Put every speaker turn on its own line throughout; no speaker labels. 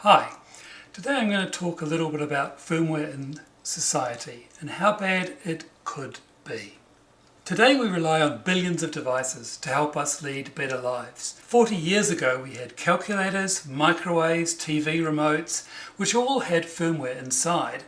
Hi, today I'm going to talk a little bit about firmware in society and how bad it could be. Today we rely on billions of devices to help us lead better lives. 40 years ago we had calculators, microwaves, TV remotes, which all had firmware inside.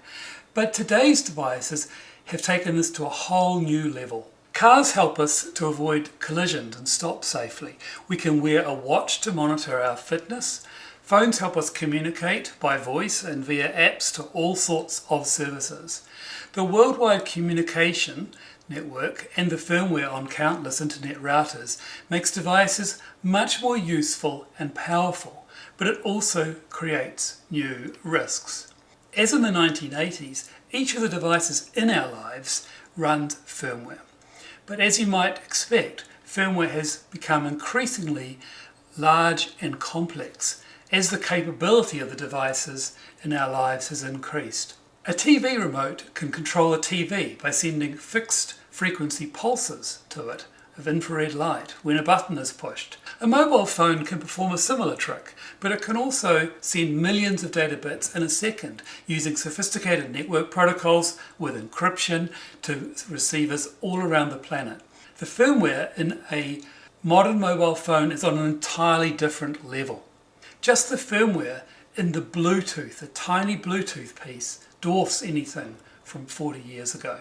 But today's devices have taken this to a whole new level. Cars help us to avoid collisions and stop safely. We can wear a watch to monitor our fitness. Phones help us communicate by voice and via apps to all sorts of services. The worldwide communication network and the firmware on countless internet routers makes devices much more useful and powerful, but it also creates new risks. As in the 1980s, each of the devices in our lives runs firmware. But as you might expect, firmware has become increasingly large and complex as the capability of the devices in our lives has increased. A TV remote can control a TV by sending fixed frequency pulses to it of infrared light when a button is pushed. A mobile phone can perform a similar trick, but it can also send millions of data bits in a second using sophisticated network protocols with encryption to receivers all around the planet. The firmware in a modern mobile phone is on an entirely different level. Just the firmware in the Bluetooth, a tiny Bluetooth piece, dwarfs anything from 40 years ago.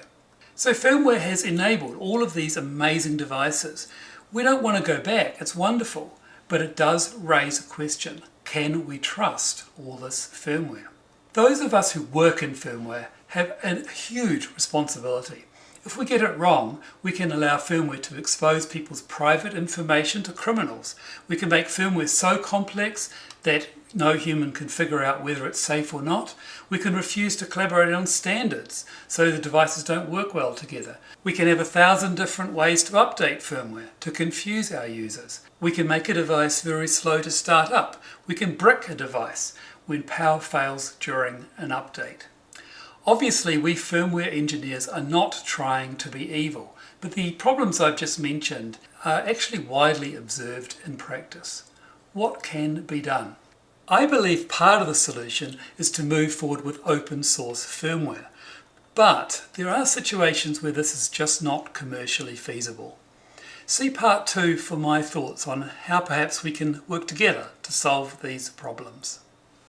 So firmware has enabled all of these amazing devices. We don't want to go back, it's wonderful, but it does raise a question. Can we trust all this firmware? Those of us who work in firmware have a huge responsibility. If we get it wrong, we can allow firmware to expose people's private information to criminals. We can make firmware so complex that no human can figure out whether it's safe or not. We can refuse to collaborate on standards so the devices don't work well together. We can have 1,000 different ways to update firmware to confuse our users. We can make a device very slow to start up. We can brick a device when power fails during an update. Obviously, we firmware engineers are not trying to be evil, but the problems I've just mentioned are actually widely observed in practice. What can be done? I believe part of the solution is to move forward with open source firmware, but there are situations where this is just not commercially feasible. See part 2 for my thoughts on how perhaps we can work together to solve these problems.